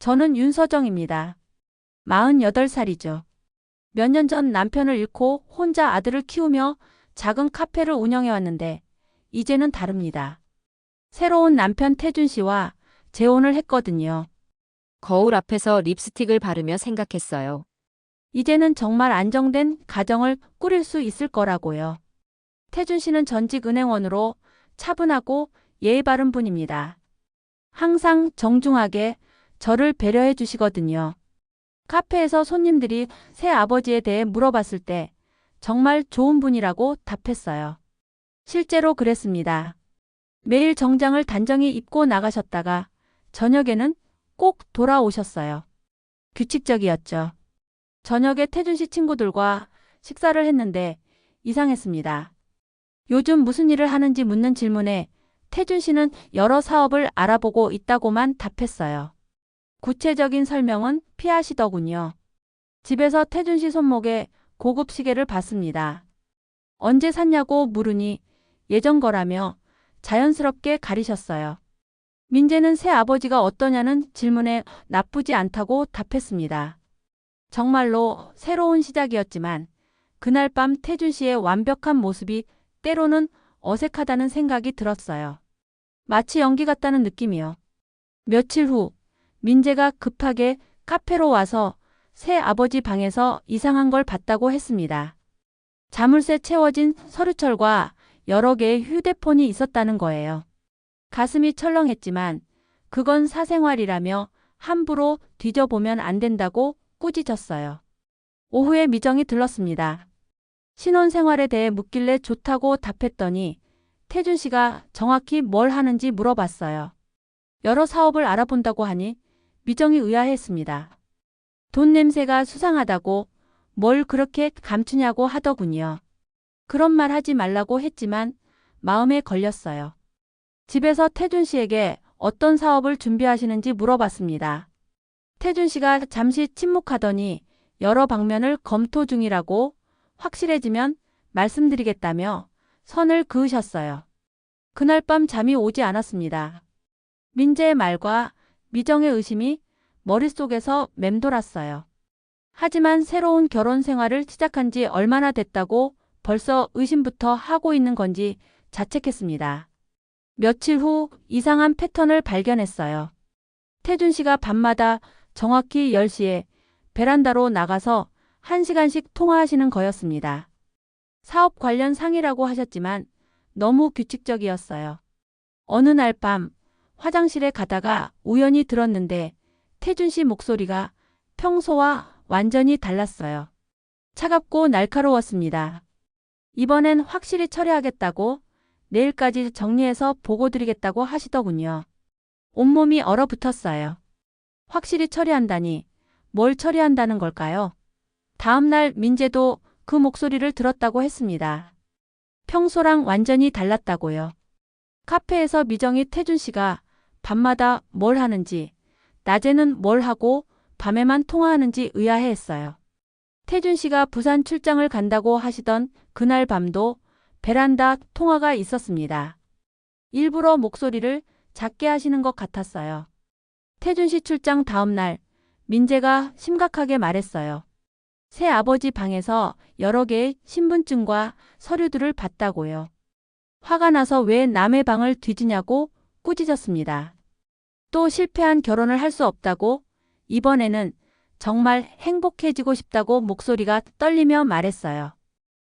저는 윤서정입니다. 48살이죠. 몇 년 전 남편을 잃고 혼자 아들을 키우며 작은 카페를 운영해왔는데 이제는 다릅니다. 새로운 남편 태준 씨와 재혼을 했거든요. 거울 앞에서 립스틱을 바르며 생각했어요. 이제는 정말 안정된 가정을 꾸릴 수 있을 거라고요. 태준 씨는 전직 은행원으로 차분하고 예의 바른 분입니다. 항상 정중하게 저를 배려해 주시거든요. 카페에서 손님들이 새 아버지에 대해 물어봤을 때 정말 좋은 분이라고 답했어요. 실제로 그랬습니다. 매일 정장을 단정히 입고 나가셨다가 저녁에는 꼭 돌아오셨어요. 규칙적이었죠. 저녁에 태준 씨 친구들과 식사를 했는데 이상했습니다. 요즘 무슨 일을 하는지 묻는 질문에 태준 씨는 여러 사업을 알아보고 있다고만 답했어요. 구체적인 설명은 피하시더군요. 집에서 태준 씨 손목에 고급 시계를 봤습니다. 언제 샀냐고 물으니 예전 거라며 자연스럽게 가리셨어요. 민재는 새 아버지가 어떠냐는 질문에 나쁘지 않다고 답했습니다. 정말로 새로운 시작이었지만 그날 밤 태준 씨의 완벽한 모습이 때로는 어색하다는 생각이 들었어요. 마치 연기 같다는 느낌이요. 며칠 후 민재가 급하게 카페로 와서 새 아버지 방에서 이상한 걸 봤다고 했습니다. 자물쇠 채워진 서류철과 여러 개의 휴대폰이 있었다는 거예요. 가슴이 철렁했지만 그건 사생활이라며 함부로 뒤져보면 안 된다고 꾸짖었어요. 오후에 미정이 들렀습니다. 신혼생활에 대해 묻길래 좋다고 답했더니 태준 씨가 정확히 뭘 하는지 물어봤어요. 여러 사업을 알아본다고 하니 미정이 의아했습니다. 돈 냄새가 수상하다고 뭘 그렇게 감추냐고 하더군요. 그런 말 하지 말라고 했지만 마음에 걸렸어요. 집에서 태준 씨에게 어떤 사업을 준비하시는지 물어봤습니다. 태준 씨가 잠시 침묵하더니 여러 방면을 검토 중이라고 확실해지면 말씀드리겠다며 선을 그으셨어요. 그날 밤 잠이 오지 않았습니다. 민재의 말과 미정의 의심이 머릿속에서 맴돌았어요. 하지만 새로운 결혼 생활을 시작한 지 얼마나 됐다고 벌써 의심부터 하고 있는 건지 자책했습니다. 며칠 후 이상한 패턴을 발견했어요. 태준 씨가 밤마다 정확히 10시에 베란다로 나가서 1시간씩 통화하시는 거였습니다. 사업 관련 상의라고 하셨지만 너무 규칙적이었어요. 어느 날 밤 화장실에 가다가 우연히 들었는데 태준 씨 목소리가 평소와 완전히 달랐어요. 차갑고 날카로웠습니다. 이번엔 확실히 처리하겠다고 내일까지 정리해서 보고 드리겠다고 하시더군요. 온몸이 얼어붙었어요. 확실히 처리한다니 뭘 처리한다는 걸까요? 다음 날 민재도 그 목소리를 들었다고 했습니다. 평소랑 완전히 달랐다고요. 카페에서 미정이 태준 씨가 밤마다 뭘 하는지, 낮에는 뭘 하고 밤에만 통화하는지 의아해했어요. 태준 씨가 부산 출장을 간다고 하시던 그날 밤도 베란다 통화가 있었습니다. 일부러 목소리를 작게 하시는 것 같았어요. 태준 씨 출장 다음 날 민재가 심각하게 말했어요. 새 아버지 방에서 여러 개의 신분증과 서류들을 봤다고요. 화가 나서 왜 남의 방을 뒤지냐고 꾸짖었습니다. 또 실패한 결혼을 할 수 없다고 이번에는 정말 행복해지고 싶다고 목소리가 떨리며 말했어요.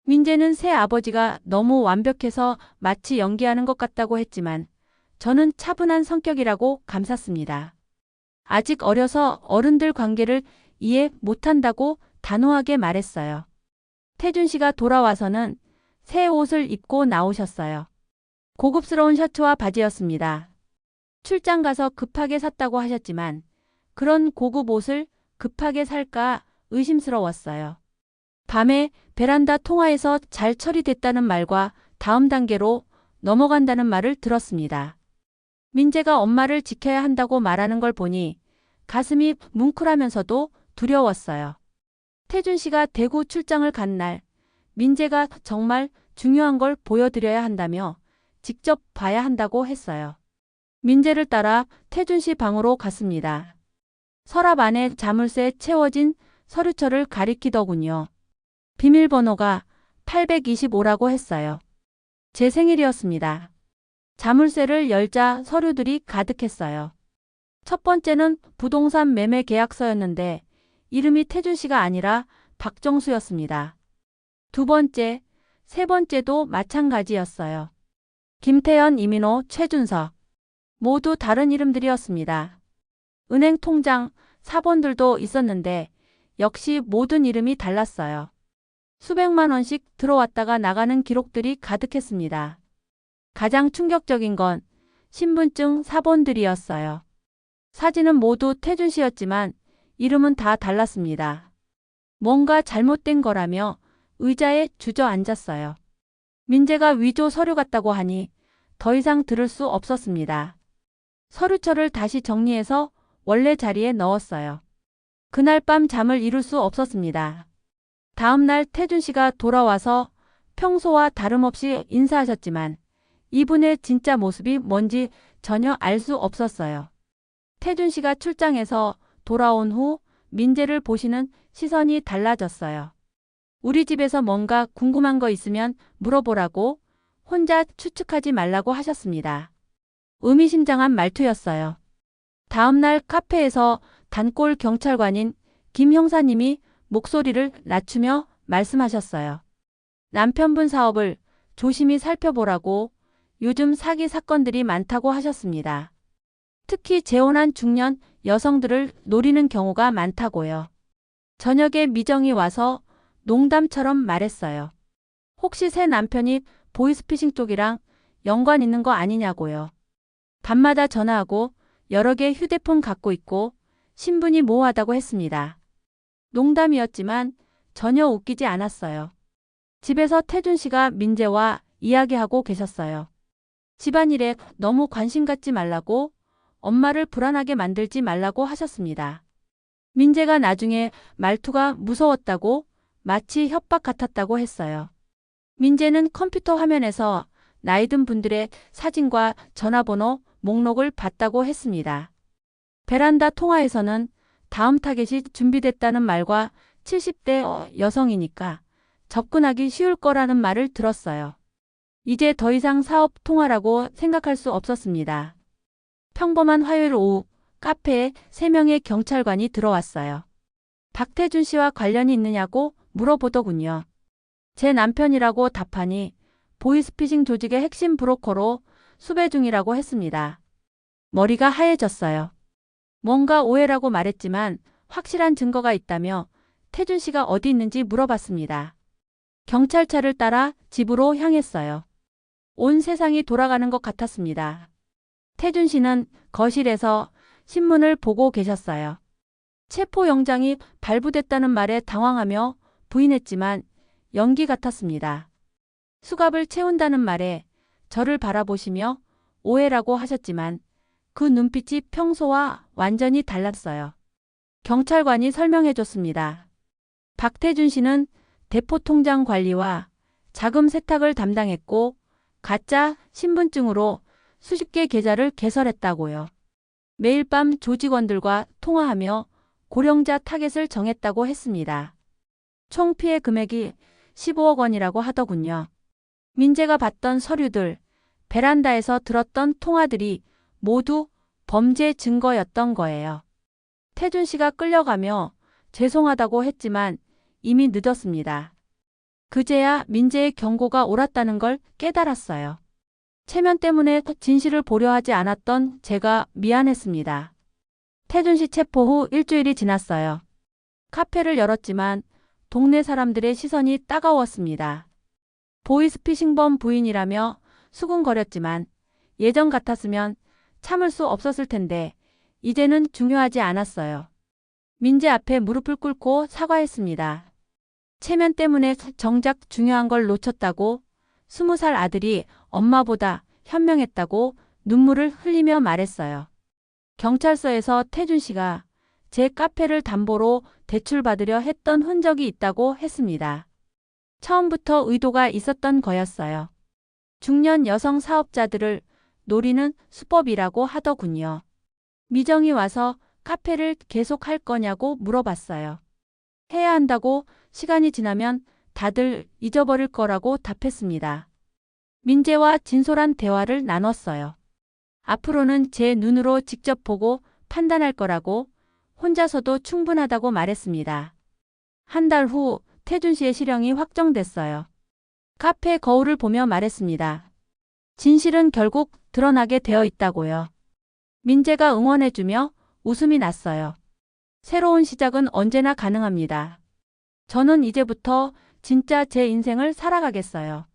민재는 새 아버지가 너무 완벽해서 마치 연기하는 것 같다고 했지만 저는 차분한 성격이라고 감쌌습니다. 아직 어려서 어른들 관계를 이해 못한다고 단호하게 말했어요. 태준 씨가 돌아와서는 새 옷을 입고 나오셨어요. 고급스러운 셔츠와 바지였습니다. 출장 가서 급하게 샀다고 하셨지만 그런 고급 옷을 급하게 살까 의심스러웠어요. 밤에 베란다 통화에서 잘 처리됐다는 말과 다음 단계로 넘어간다는 말을 들었습니다. 민재가 엄마를 지켜야 한다고 말하는 걸 보니 가슴이 뭉클하면서도 두려웠어요. 태준 씨가 대구 출장을 간 날 민재가 정말 중요한 걸 보여드려야 한다며 직접 봐야 한다고 했어요. 민재를 따라 태준 씨 방으로 갔습니다. 서랍 안에 자물쇠에 채워진 서류철을 가리키더군요. 비밀번호가 825라고 했어요. 제 생일이었습니다. 자물쇠를 열자 서류들이 가득했어요. 첫 번째는 부동산 매매 계약서였는데 이름이 태준 씨가 아니라 박정수였습니다. 두 번째, 세 번째도 마찬가지였어요. 김태현, 이민호, 최준석. 모두 다른 이름들이었습니다. 은행 통장, 사본들도 있었는데 역시 모든 이름이 달랐어요. 수백만 원씩 들어왔다가 나가는 기록들이 가득했습니다. 가장 충격적인 건 신분증 사본들이었어요. 사진은 모두 태준 씨였지만 이름은 다 달랐습니다. 뭔가 잘못된 거라며 의자에 주저앉았어요. 민재가 위조 서류 같다고 하니 더 이상 들을 수 없었습니다. 서류철을 다시 정리해서 원래 자리에 넣었어요. 그날 밤 잠을 이룰 수 없었습니다. 다음 날 태준 씨가 돌아와서 평소와 다름없이 인사하셨지만 이분의 진짜 모습이 뭔지 전혀 알 수 없었어요. 태준 씨가 출장해서 돌아온 후 민재를 보시는 시선이 달라졌어요. 우리 집에서 뭔가 궁금한 거 있으면 물어보라고, 혼자 추측하지 말라고 하셨습니다. 의미심장한 말투였어요. 다음 날 카페에서 단골 경찰관인 김 형사님이 목소리를 낮추며 말씀하셨어요. 남편분 사업을 조심히 살펴보라고, 요즘 사기 사건들이 많다고 하셨습니다. 특히 재혼한 중년 여성들을 노리는 경우가 많다고요. 저녁에 미정이 와서 농담처럼 말했어요. 혹시 새 남편이 보이스피싱 쪽이랑 연관 있는 거 아니냐고요. 밤마다 전화하고 여러 개 휴대폰 갖고 있고 신분이 모호하다고 했습니다. 농담이었지만 전혀 웃기지 않았어요. 집에서 태준 씨가 민재와 이야기하고 계셨어요. 집안일에 너무 관심 갖지 말라고, 엄마를 불안하게 만들지 말라고 하셨습니다. 민재가 나중에 말투가 무서웠다고, 마치 협박 같았다고 했어요. 민재는 컴퓨터 화면에서 나이 든 분들의 사진과 전화번호 목록을 봤다고 했습니다. 베란다 통화에서는 다음 타겟이 준비됐다는 말과 70대 여성이니까 접근하기 쉬울 거라는 말을 들었어요. 이제 더 이상 사업 통화라고 생각할 수 없었습니다. 평범한 화요일 오후 카페에 3명의 경찰관이 들어왔어요. 박태준 씨와 관련이 있느냐고 물어보더군요. 제 남편이라고 답하니 보이스피싱 조직의 핵심 브로커로 수배 중이라고 했습니다. 머리가 하얘졌어요. 뭔가 오해라고 말했지만 확실한 증거가 있다며 태준 씨가 어디 있는지 물어봤습니다. 경찰차를 따라 집으로 향했어요. 온 세상이 돌아가는 것 같았습니다. 태준 씨는 거실에서 신문을 보고 계셨어요. 체포영장이 발부됐다는 말에 당황하며 부인했지만 연기 같았습니다. 수갑을 채운다는 말에 저를 바라보시며 오해라고 하셨지만 그 눈빛이 평소와 완전히 달랐어요. 경찰관이 설명해줬습니다. 박태준 씨는 대포통장 관리와 자금 세탁을 담당했고 가짜 신분증으로 수십 개 계좌를 개설했다고요. 매일 밤 조직원들과 통화하며 고령자 타겟을 정했다고 했습니다. 총 피해 금액이 15억 원이라고 하더군요. 민재가 봤던 서류들, 베란다에서 들었던 통화들이 모두 범죄 증거였던 거예요. 태준 씨가 끌려가며 죄송하다고 했지만 이미 늦었습니다. 그제야 민재의 경고가 옳았다는 걸 깨달았어요. 체면 때문에 진실을 보려 하지 않았던 제가 미안했습니다. 태준 씨 체포 후 일주일이 지났어요. 카페를 열었지만 동네 사람들의 시선이 따가웠습니다. 보이스피싱범 부인이라며 수군거렸지만 예전 같았으면 참을 수 없었을 텐데 이제는 중요하지 않았어요. 민재 앞에 무릎을 꿇고 사과했습니다. 체면 때문에 정작 중요한 걸 놓쳤다고, 20살 아들이 엄마보다 현명했다고 눈물을 흘리며 말했어요. 경찰서에서 태준 씨가 제 카페를 담보로 대출받으려 했던 흔적이 있다고 했습니다. 처음부터 의도가 있었던 거였어요. 중년 여성 사업자들을 노리는 수법이라고 하더군요. 미정이 와서 카페를 계속 할 거냐고 물어봤어요. 해야 한다고 시간이 지나면 다들 잊어버릴 거라고 답했습니다. 민재와 진솔한 대화를 나눴어요. 앞으로는 제 눈으로 직접 보고 판단할 거라고 혼자서도 충분하다고 말했습니다. 한 달 후 태준 씨의 실형이 확정됐어요. 카페 거울을 보며 말했습니다. 진실은 결국 드러나게 되어 있다고요. 민재가 응원해주며 웃음이 났어요. 새로운 시작은 언제나 가능합니다. 저는 이제부터 진짜 제 인생을 살아가겠어요.